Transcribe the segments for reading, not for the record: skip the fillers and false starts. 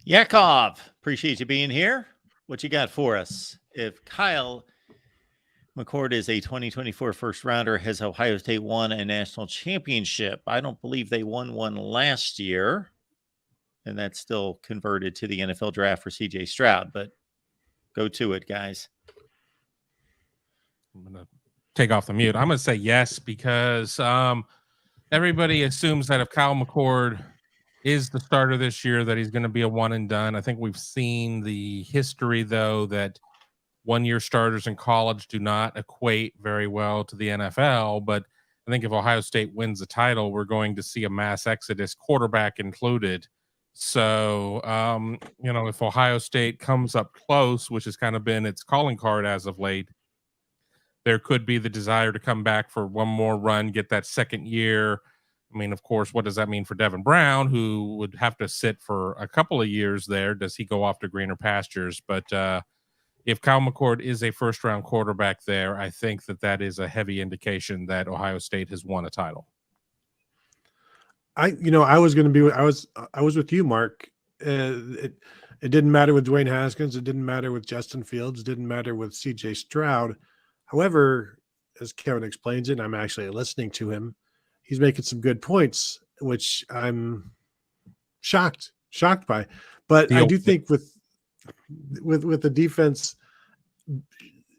Yakov, appreciate you being here. What you got for us? If Kyle McCord is a 2024 first rounder, has Ohio State won a national championship? I don't believe they won one last year, and that's still converted to the NFL draft for CJ Stroud, but go to it, guys. I'm going to take off the mute. I'm going to say yes because everybody assumes that if Kyle McCord is the starter this year, that he's going to be a one and done. I think we've seen the history, though, that one-year starters in college do not equate very well to the NFL. But I think if Ohio State wins the title, we're going to see a mass exodus, quarterback included. So, if Ohio State comes up close, which has kind of been its calling card as of late, there could be the desire to come back for one more run, get that second year. I mean, of course, what does that mean for Devin Brown, who would have to sit for a couple of years there? Does he go off to greener pastures? But if Kyle McCord is a first-round quarterback there, I think that is a heavy indication that Ohio State has won a title. I was with you, Mark. It didn't matter with Dwayne Haskins. It didn't matter with Justin Fields. It didn't matter with CJ Stroud. However, as Kevin explains it, I'm actually listening to him. He's making some good points, which I'm shocked by. But I do think with the defense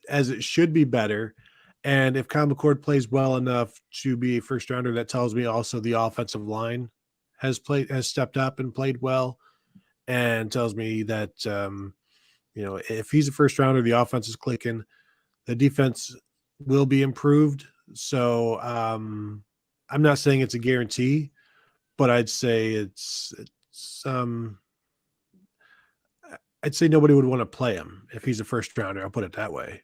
as it should be better, and if Kyle McCord plays well enough to be a first rounder, that tells me also the offensive line has stepped up and played well, and tells me that if he's a first rounder, the offense is clicking, the defense will be improved. So I'm not saying it's a guarantee, but I'd say I'd say nobody would want to play him if he's a first rounder. I'll put it that way.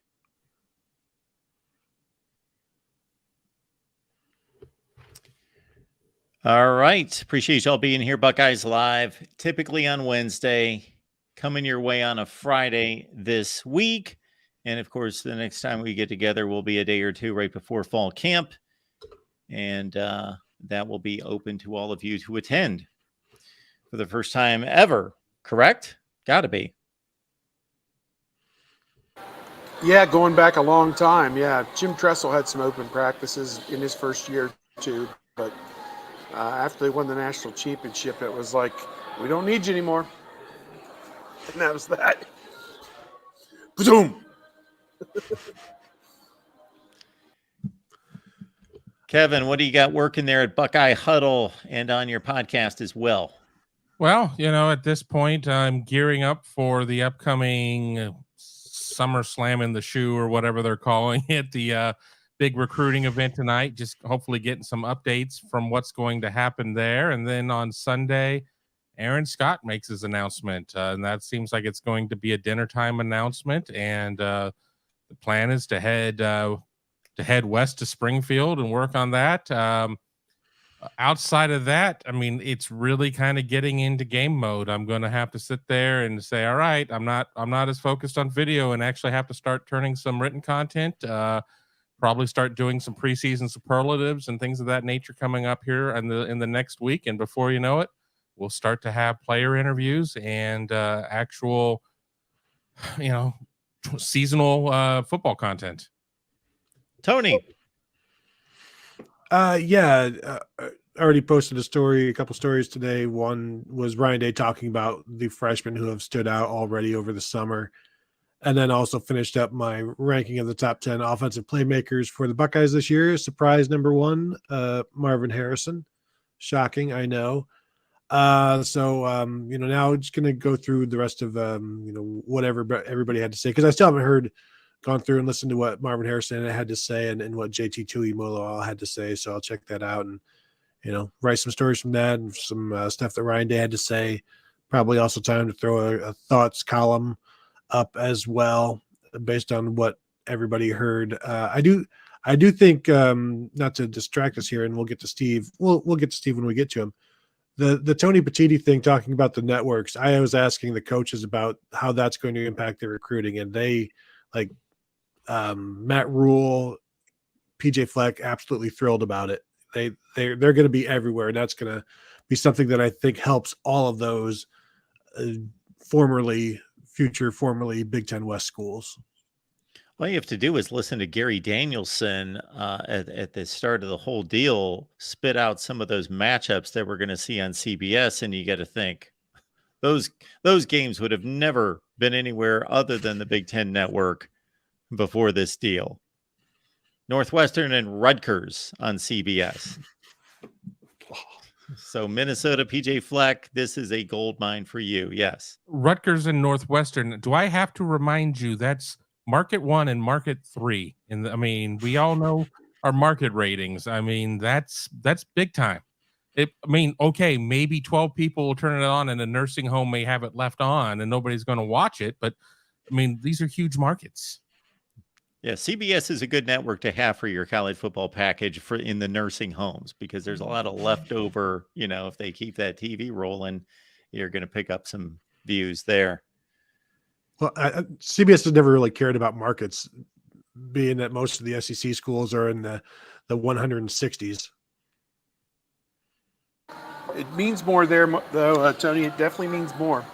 All right. Appreciate y'all being here. Buckeyes Live, typically on Wednesday, coming your way on a Friday this week. And of course, the next time we get together will be a day or two right before fall camp. And that will be open to all of you to attend for the first time ever, correct? Got to be. Yeah, going back a long time. Yeah, Jim Tressel had some open practices in his first year too, but after they won the national championship, it was like, we don't need you anymore. And that was that. Boom. Kevin, what do you got working there at Buckeye Huddle and on your podcast as well? Well, at this point, I'm gearing up for the upcoming Summer Slam in the Shoe or whatever they're calling it, the big recruiting event tonight, just hopefully getting some updates from what's going to happen there. And then on Sunday, Aaron Scott makes his announcement, and that seems like it's going to be a dinner time announcement. And the plan is to head west to Springfield and work on that. Outside of that, I mean, it's really kind of getting into game mode. I'm going to have to sit there and say, all right, I'm not as focused on video and actually have to start turning some written content, probably start doing some preseason superlatives and things of that nature coming up here in the next week. And before you know it, we'll start to have player interviews and actual, seasonal football content. Tony. I already posted a couple stories today. One was Ryan Day talking about the freshmen who have stood out already over the summer, and then also finished up my ranking of the top 10 offensive playmakers for the Buckeyes this year. Surprise number 1, Marvin Harrison. Shocking, I know. Now I'm just going to go through the rest of, whatever everybody had to say, because I still haven't gone through and listened to what Marvin Harrison had to say and what JT Tuimoloau had to say. So I'll check that out and, write some stories from that and some stuff that Ryan Day had to say. Probably also time to throw a thoughts column up as well, based on what everybody heard. I do think, not to distract us here, and we'll get to Steve. We'll get to Steve when we get to him. The Tony Petitti thing, talking about the networks. I was asking the coaches about how that's going to impact their recruiting, and they Matt Rule, PJ Fleck, absolutely thrilled about it. They're going to be everywhere, and that's going to be something that I think helps all of those formerly Big Ten West schools. All you have to do is listen to Gary Danielson at the start of the whole deal, spit out some of those matchups that we're going to see on CBS, and you got to think those games would have never been anywhere other than the Big Ten Network before this deal. Northwestern and Rutgers on CBS. So Minnesota, PJ Fleck, this is a gold mine for you. Yes. Rutgers and Northwestern. Do I have to remind you that's market 1 and market 3? And I mean, we all know our market ratings. I mean, that's big time. Okay, maybe 12 people will turn it on and a nursing home may have it left on and nobody's going to watch it. But I mean, these are huge markets. Yeah, CBS is a good network to have for your college football package in the nursing homes, because there's a lot of leftover, if they keep that TV rolling, you're going to pick up some views there. Well, CBS has never really cared about markets, being that most of the SEC schools are in the 160s. It means more there, though, Tony. It definitely means more.